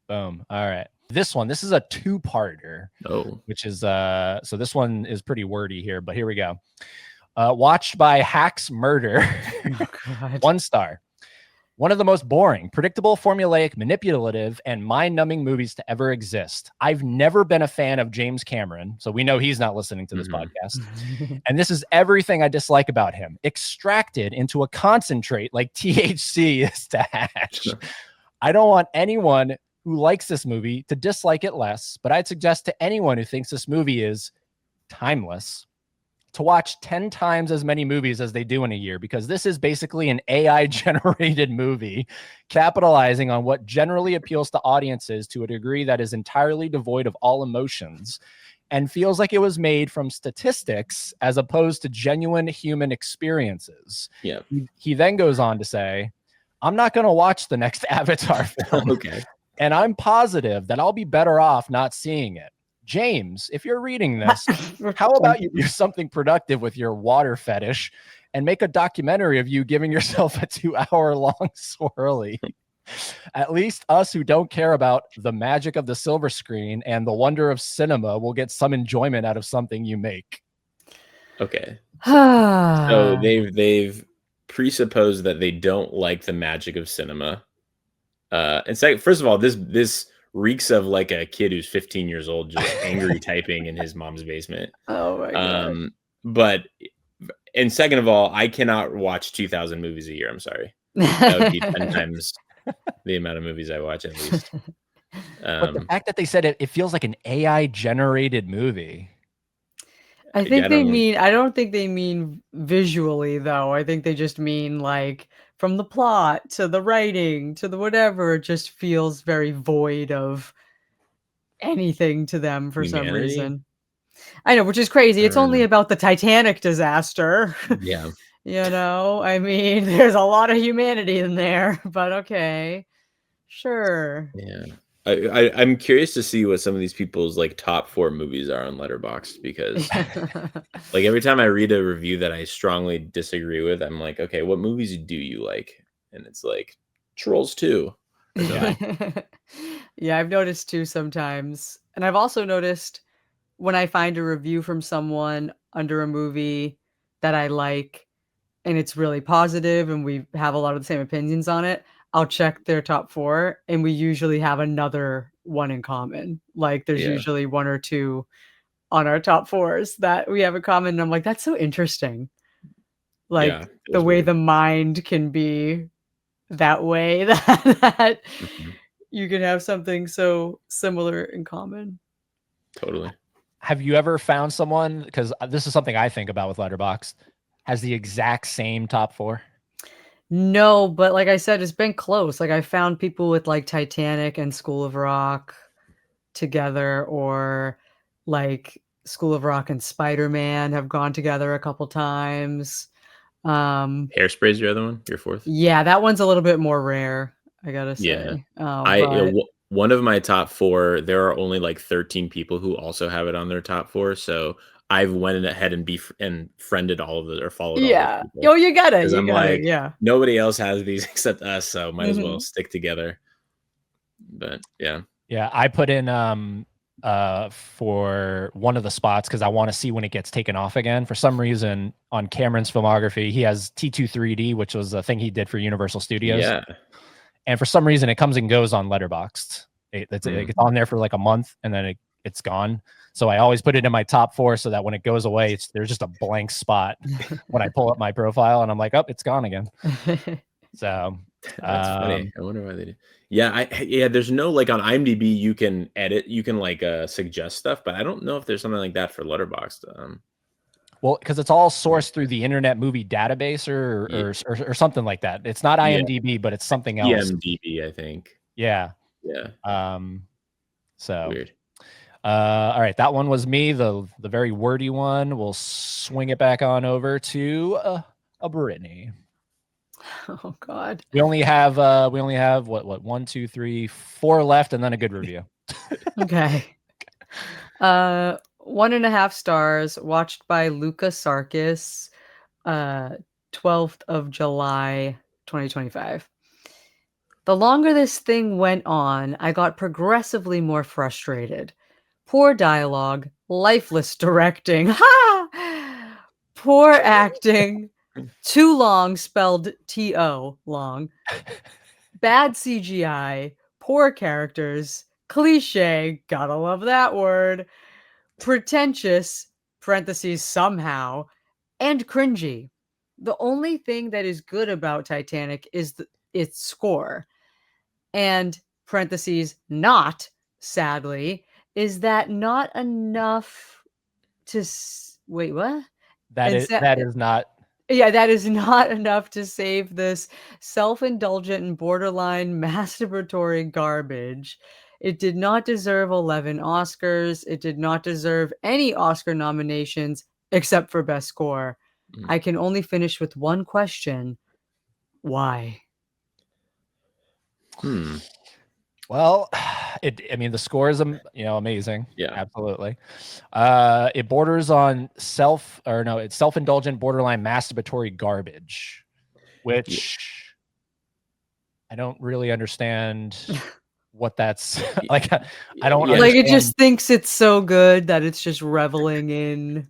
Boom. All right. This is a two-parter. Oh. Which is so this one is pretty wordy here, but here we go. Watched by Hacks Murder. Oh, God. 1 star. One of the most boring, predictable, formulaic, manipulative, and mind-numbing movies to ever exist. I've never been a fan of James Cameron, so we know he's not listening to this podcast. And this is everything I dislike about him. Extracted into a concentrate like THC is to hash. I don't want anyone who likes this movie to dislike it less, but I'd suggest to anyone who thinks this movie is timeless to watch 10 times as many movies as they do in a year, because this is basically an AI generated movie capitalizing on what generally appeals to audiences to a degree that is entirely devoid of all emotions and feels like it was made from statistics as opposed to genuine human experiences. Yeah. He then goes on to say, I'm not going to watch the next Avatar film. Okay. And I'm positive that I'll be better off not seeing it. James, if you're reading this, how about you do something productive with your water fetish and make a documentary of you giving yourself a 2-hour-long swirly? At least us who don't care about the magic of the silver screen and the wonder of cinema will get some enjoyment out of something you make. Okay. So they've presupposed that they don't like the magic of cinema. And second, first of all, this reeks of like a kid who's 15 years old just angry typing in his mom's basement. Oh my God. And second of all, I cannot watch 2,000 movies a year. I'm sorry. That would be 10 times the amount of movies I watch at least. But the fact that they said it feels like an AI generated movie. I think they mean, I don't think they mean visually though. I think they just mean like from the plot to the writing to the whatever, it just feels very void of anything to them for some reason. I know, which is crazy. It's only about the Titanic disaster. Yeah. You know, I mean, there's a lot of humanity in there, but okay. Sure. Yeah. I'm curious to see what some of these people's like top 4 movies are on Letterboxd, because like every time I read a review that I strongly disagree with, I'm like, okay, what movies do you like? And it's like Trolls 2. Yeah, I've noticed too sometimes. And I've also noticed when I find a review from someone under a movie that I like and it's really positive and we have a lot of the same opinions on it, I'll check their top 4 and we usually have another one in common. Like there's usually 1 or 2 on our top 4s that we have in common. And I'm like, that's so interesting. Like the way the mind can be that way that you can have something so similar in common. Totally. Have you ever found someone, because this is something I think about with Letterboxd, has the exact same top 4? No, but like I said, it's been close. Like I found people with like Titanic and School of Rock together, or like School of Rock and Spider-Man have gone together a couple times. Hairspray's your other one, your 4th? Yeah, that one's a little bit more rare, I gotta say. Yeah. One of my top 4, there are only like 13 people who also have it on their top 4. So I've went ahead and friended all of it or followed. Yeah. All people. Oh, you got it. I'm like, yeah. Nobody else has these except us, so might as well stick together. But yeah. Yeah, I put in for one of the spots because I want to see when it gets taken off again. For some reason, on Cameron's filmography, he has T23D, which was a thing he did for Universal Studios. Yeah. And for some reason, it comes and goes on Letterboxd. It's on there for like a month, and then it's gone. So I always put it in my top 4 so that when it goes away, there's just a blank spot when I pull up my profile, and I'm like, oh, it's gone again. So that's funny. I wonder why they do. Yeah, there's no like on IMDb you can edit, you can like suggest stuff, but I don't know if there's something like that for Letterboxd. Well, because it's all sourced through the Internet Movie Database or something like that. It's not IMDb, but it's something else. IMDb, I think. Yeah. Yeah. So weird. All right, that one was me, the very wordy one. We'll swing it back on over to a Brittany. Oh God. We only have what 1, 2, 3, 4 left, and then a good review. Okay. 1.5 stars. Watched by Luca Sarkis. 12th of July, 2025. The longer this thing went on, I got progressively more frustrated. Poor dialogue, lifeless directing, poor acting, too long spelled T-O, long, bad CGI, poor characters, cliche, gotta love that word, pretentious, parentheses somehow, and cringy. The only thing that is good about Titanic is its score. And parentheses not, sadly, is that not enough to wait, what? That is not. Yeah, that is not enough to save this self-indulgent and borderline masturbatory garbage. It did not deserve 11 Oscars. It did not deserve any Oscar nominations except for Best Score. I can only finish with one question. Why? Well, I mean, the score is amazing. Yeah. Absolutely. It borders on it's self-indulgent, borderline masturbatory garbage, which I don't really understand what that's like. I don't like. It just thinks it's so good that it's just reveling in.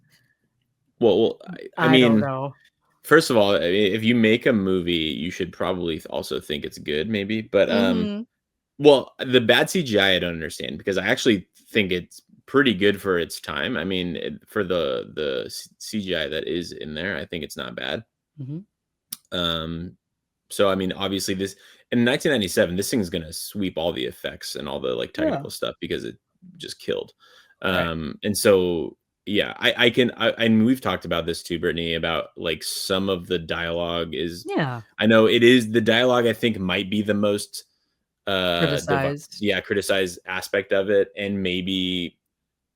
Well, I don't mean, know. First of all, if you make a movie, you should probably also think it's good, maybe. But well, the bad CGI I don't understand, because I actually think it's pretty good for its time. I mean, for the CGI that is in there, I think it's not bad. So I mean, obviously this in 1997, this thing's gonna sweep all the effects and all the like technical stuff because it just killed. And so yeah, I mean, we've talked about this too, Brittany, about like some of the dialogue is. I know it is the dialogue. I think might be the most criticized. Criticized aspect of it, and maybe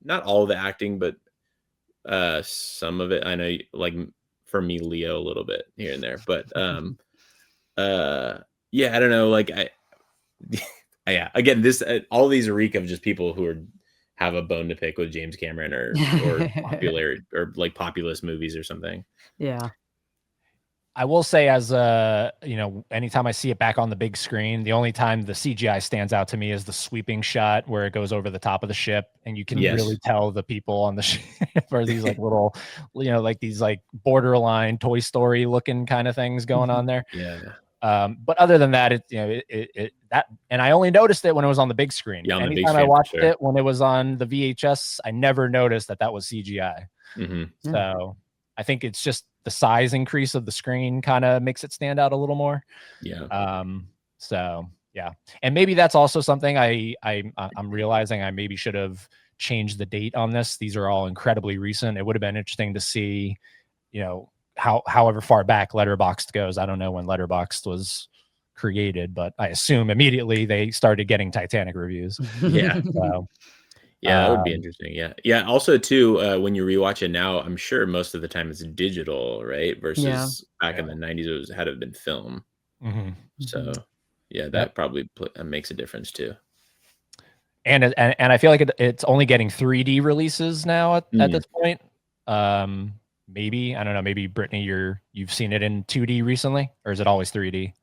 not all of the acting, but some of it. I know, like for me, Leo a little bit here and there, but yeah, I don't know. Like yeah, again, this all these reek of just people who have a bone to pick with James Cameron or popular or like populist movies or something. Yeah. I will say, as anytime I see it back on the big screen, the only time the CGI stands out to me is the sweeping shot where it goes over the top of the ship, and you can really tell the people on the ship are these like little, like these like borderline Toy Story looking kind of things going on there. But other than that, and I only noticed it when it was on the big screen. Yeah, anytime I watched it when it was on the VHS, I never noticed that was CGI. So I think it's just the size increase of the screen kind of makes it stand out a little more. So yeah, and maybe that's also something I'm realizing I maybe should have changed the date on this. These are all incredibly recent. It would have been interesting to see, however far back Letterboxd goes. I don't know when Letterboxd was created, but I assume immediately they started getting Titanic reviews. So, yeah, that would be interesting. Yeah. Also, too, when you rewatch it now, I'm sure most of the time it's digital, right? Versus back in the 90s, it had to have been film. So, yeah, that probably makes a difference too. And I feel like it's only getting 3D releases now at this point. Maybe, I don't know. Maybe Brittany, you've seen it in 2D recently, or is it always 3D?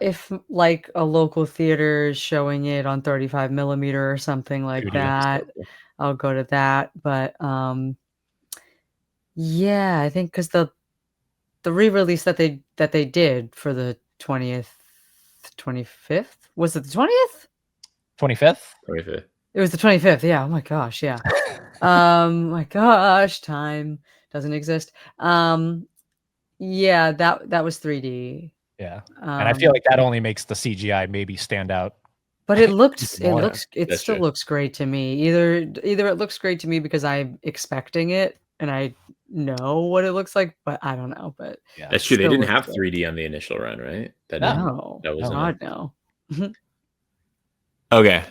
If like a local theater is showing it on 35 millimeter or something like that, I'll go to that. But yeah, I think because the re-release that they did for the 25th, was it the 20th? 25th? 25th. It was the 25th. Yeah. Oh my gosh. Yeah. My gosh, time doesn't exist. Yeah, that was 3D. Yeah. And I feel like that only makes the CGI maybe stand out. But it still looks great to me. Either it looks great to me because I'm expecting it and I know what it looks like, but I don't know. But yeah, that's true. They didn't have 3D on the initial run, right? No. That was God, no. Okay.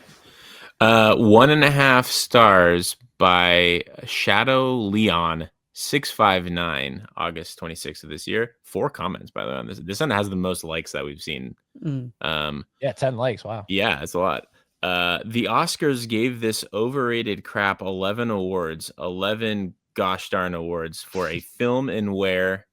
1.5 stars by Shadow Leon 659, August 26th of this year. 4 comments, by the way, on this. This one has the most likes that we've seen. Yeah, 10 likes. Wow. Yeah, it's a lot. The Oscars gave this overrated crap 11 awards, 11 gosh darn awards for a film in where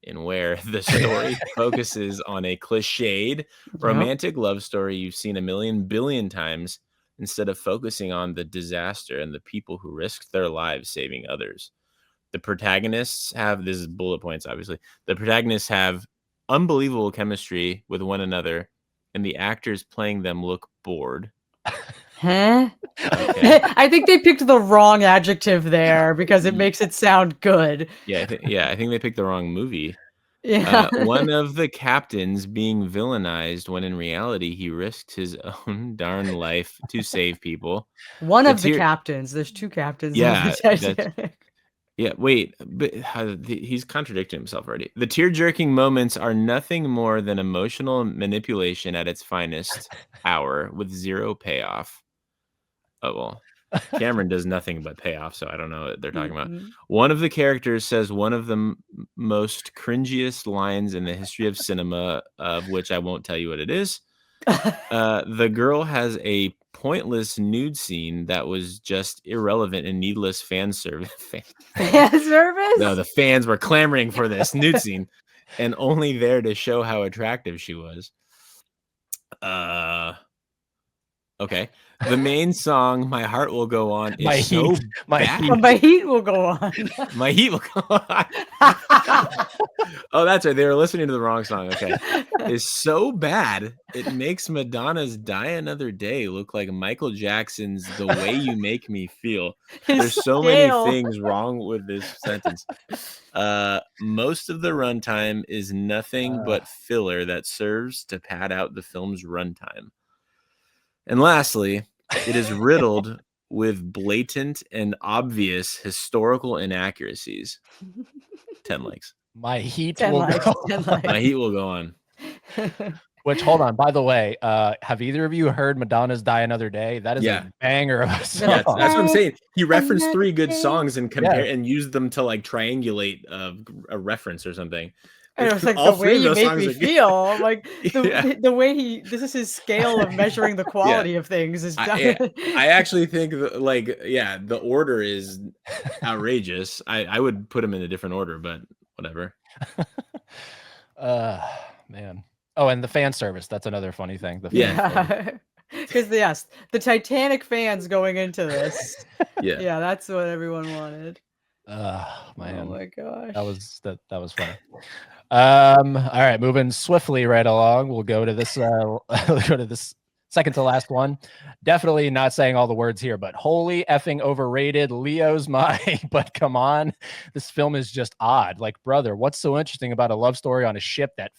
the story focuses on a cliched romantic love story you've seen a million billion times instead of focusing on the disaster and the people who risked their lives saving others. The protagonists have, this is bullet points, obviously. The protagonists have unbelievable chemistry with one another, and the actors playing them look bored. Huh? Okay. I think they picked the wrong adjective there because it makes it sound good. Yeah, I think they picked the wrong movie. Yeah. One of the captains being villainized when in reality he risked his own darn life to save people. One of the captains. There's 2 captains. Yeah, Of the Titanic. yeah. Wait, but he's contradicting himself already. The tear-jerking moments are nothing more than emotional manipulation at its finest hour, with zero payoff. Oh well. Cameron does nothing but payoff, so I don't know what they're talking about. One of the characters says one of the most cringiest lines in the history of cinema, of which I won't tell you what it is. The girl has a pointless nude scene that was just irrelevant and needless fan service. Fan service? No, the fans were clamoring for this nude scene and only there to show how attractive she was. Okay. The main song, My Heart Will Go On, is My so heat. My bad. heat. My heat will go on. My heat will go on. Oh, that's right. They were listening to the wrong song. Okay. It's so bad. It makes Madonna's Die Another Day look like Michael Jackson's The Way You Make Me Feel. There's so many things wrong with this sentence. Most of the runtime is nothing but filler that serves to pad out the film's runtime. And lastly, it is riddled with blatant and obvious historical inaccuracies. 10 likes. My heat 10 will likes, go 10 likes. My heat will go on. Which, hold on, by the way, have either of you heard Madonna's Die Another Day? That is a banger of a song. Yeah, that's what I'm saying. He referenced 3 good songs and and used them to like triangulate a reference or something. And it was like the way you make me feel. Like the way this is his scale of measuring the quality of things. Is I actually think the order is outrageous. I would put him in a different order, but whatever. Man. Oh, and the fan service. That's another funny thing. Because the Titanic fans going into this. Yeah, that's what everyone wanted. Man. Oh my gosh. That was funny. All right, moving swiftly right along. We'll go to this we'll go to this second to last one. Definitely not saying all the words here, but holy effing overrated. Leo's my but come on. This film is just odd. Like, brother, what's so interesting about a love story on a ship that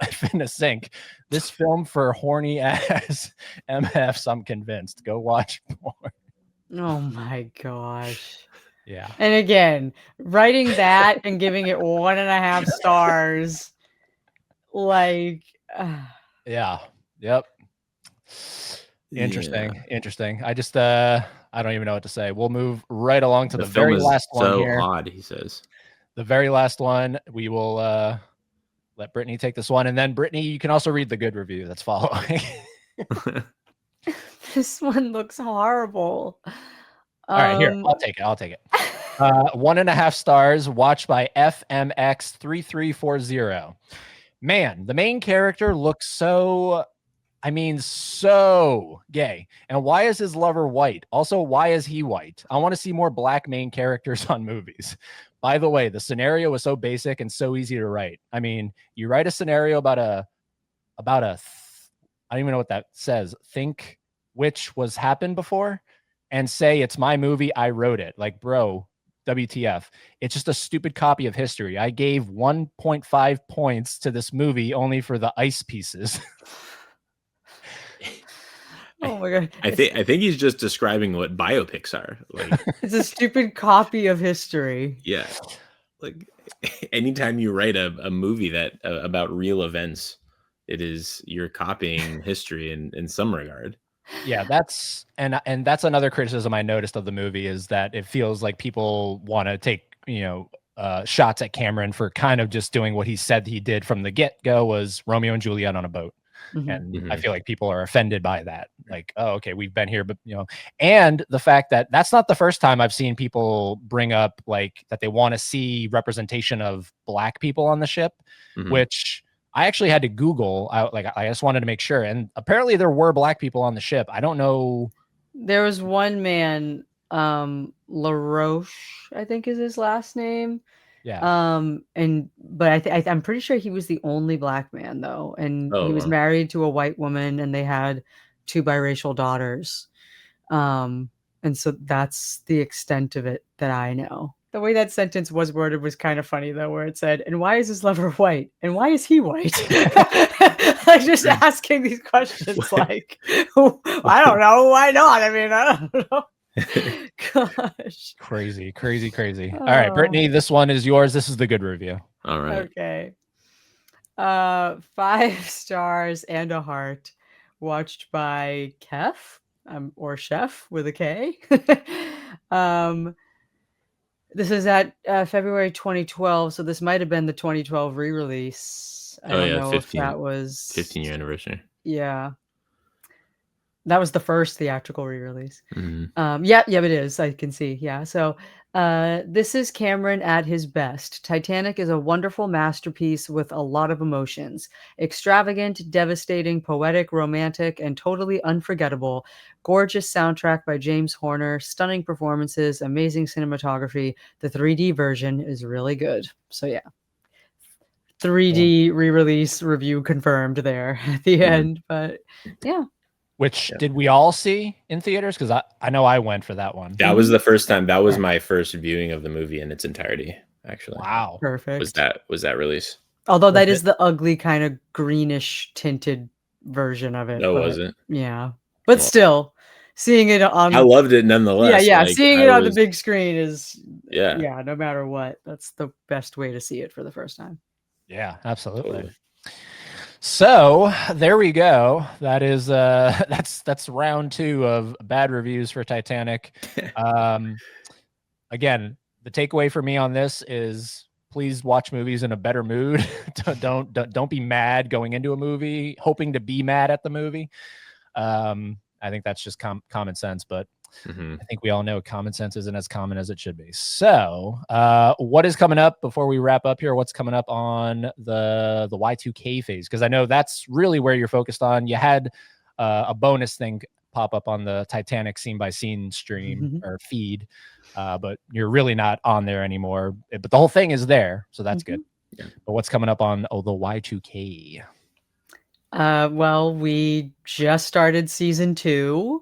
finna sink? This film for horny ass MFs, I'm convinced. Go watch more. Oh my gosh. Yeah. And again, writing that and giving it 1.5 stars. Like, yeah. Yep. Interesting. I just I don't even know what to say. We'll move right along to the very last one here. Odd, he says. The very last one. We will let Brittany take this one, and then Brittany, you can also read the good review that's following. This one looks horrible. All right, here, I'll take it. 1.5 stars, watched by FMX3340. Man, the main character looks so gay. And why is his lover white? Also, why is he white? I want to see more black main characters on movies. By the way, the scenario was so basic and so easy to write. I mean, you write a scenario about I don't even know what that says. Think which was happened before and say it's my movie. I wrote it. Like, bro, WTF. It's just a stupid copy of history. I gave 1.5 points to this movie only for the ice pieces. Oh my god! I think he's just describing what biopics are. Like, it's a stupid copy of history. Yeah, like anytime you write a movie that about real events, you're copying history in some regard. Yeah, that's another criticism I noticed of the movie is that it feels like people want to take, shots at Cameron for kind of just doing what he said he did from the get-go, was Romeo and Juliet on a boat. And I feel like people are offended by that. Like, oh, okay, we've been here, but and the fact that that's not the first time I've seen people bring up like that they want to see representation of Black people on the ship, which I actually had to Google. I just wanted to make sure, and apparently there were Black people on the ship. I don't know. There was one man, LaRoche, I think is his last name. Yeah. But I'm pretty sure he was the only Black man though, and he was married to a white woman, and they had 2 biracial daughters. And so that's the extent of it that I know. The way that sentence was worded was kind of funny though, where it said, "And why is his lover white? And why is he white?" Like just asking these questions, like, I don't know, why not? I mean, I don't know. Gosh. Crazy. All right, Brittany, this one is yours. This is the good review. All right. Okay. 5 stars and a heart. Watched by Kef, or Chef with a K. This is at February 2012, so this might have been the 2012 re-release. I don't know 15, if that was 15-year anniversary. Yeah. That was the first theatrical re-release. Mm-hmm. It is. I can see. Yeah. So this is Cameron at his best. Titanic is a wonderful masterpiece with a lot of emotions. Extravagant, devastating, poetic, romantic, and totally unforgettable. Gorgeous soundtrack by James Horner. Stunning performances. Amazing cinematography. The 3D version is really good. So yeah. 3D re-release review confirmed there at the end. But yeah. Which did we all see in theaters? Because I know I went for that one. That was the first time. That was my first viewing of the movie in its entirety, actually. Wow. Perfect. Was that release? Although that is the ugly kind of greenish tinted version of it. Oh, was it? Yeah. But still, seeing it on... I loved it nonetheless. Yeah. Seeing it on the big screen is... Yeah, no matter what. That's the best way to see it for the first time. Yeah, absolutely. Totally. So there we go. That is that's round 2 of bad reviews for Titanic. Again, the takeaway for me on this is please watch movies in a better mood. don't be mad going into a movie, hoping to be mad at the movie. I think that's just common sense, but I think we all know common sense isn't as common as it should be. So what is coming up before we wrap up here? What's coming up on the Y2K phase? Because I know that's really where you're focused on. You had a bonus thing pop up on the Titanic scene by scene stream or feed, but you're really not on there anymore. But the whole thing is there, so that's good. Yeah. But what's coming up on the Y2K? Well, we just started season 2.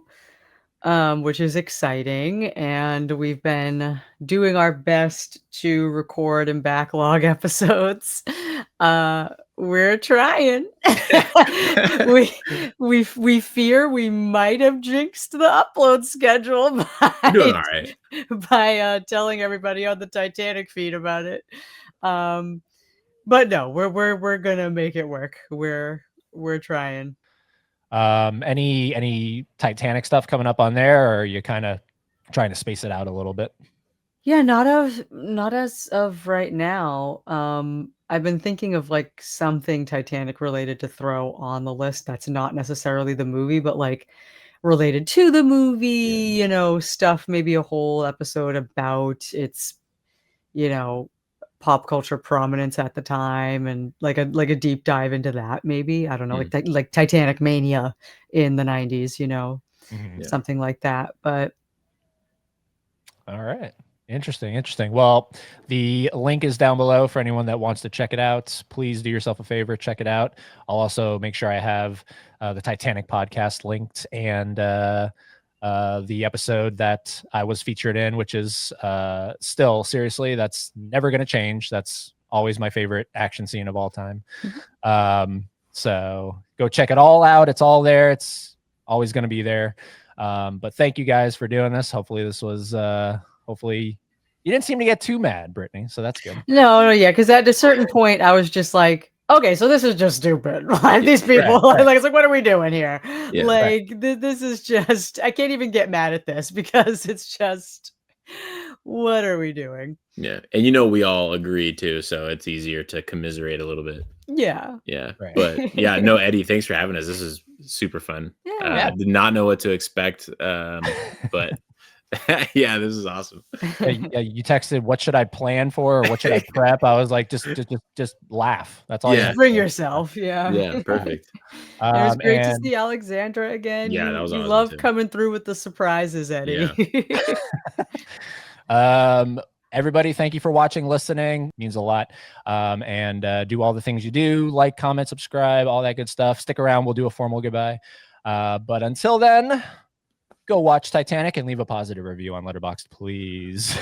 Which is exciting, and we've been doing our best to record and backlog episodes. We're trying. we fear we might have jinxed the upload schedule by telling everybody on the Titanic feed about it. But no, we're gonna make it work. We're trying. Any Titanic stuff coming up on there, or are you kind of trying to space it out a little bit? Yeah, not as of right now. I've been thinking of like something Titanic related to throw on the list that's not necessarily the movie, but like related to the movie, stuff, maybe a whole episode about its, pop culture prominence at the time, and like a deep dive into that, maybe. I don't know, like Titanic mania in the 90s, something like that. But all right, interesting. Well, the link is down below for anyone that wants to check it out. Please do yourself a favor, check it out. I'll also make sure I have the Titanic podcast linked, and the episode that I was featured in, which is still, seriously, that's never going to change. That's always my favorite action scene of all time. So go check it all out. It's all there. It's always going to be there. But thank you guys for doing this. Hopefully this was, hopefully you didn't seem to get too mad, Brittany. So that's good. No, yeah. Because at a certain point I was just like, okay, so this is just stupid. Like these people, right. like it's like, what are we doing here? Yeah. Like this is just, I can't even get mad at this because it's just, what are we doing? Yeah. And we all agree too, so it's easier to commiserate a little bit. Yeah. Yeah. Right. But yeah, no, Eddie, thanks for having us. This is super fun. Yeah. I did not know what to expect. But yeah, this is awesome. You texted, what should I plan for, or what should I prep? I was like, just laugh. That's all. Yeah. You Bring yourself. Yeah. Yeah, perfect. It was great to and see Alexandra again. Yeah, you, that was you awesome love too. coming through with the surprises, Eddie. everybody, thank you for watching, listening. It means a lot. And do all the things you do, like, comment, subscribe, all that good stuff. Stick around. We'll do a formal goodbye. But until then, go watch Titanic and leave a positive review on Letterboxd, please.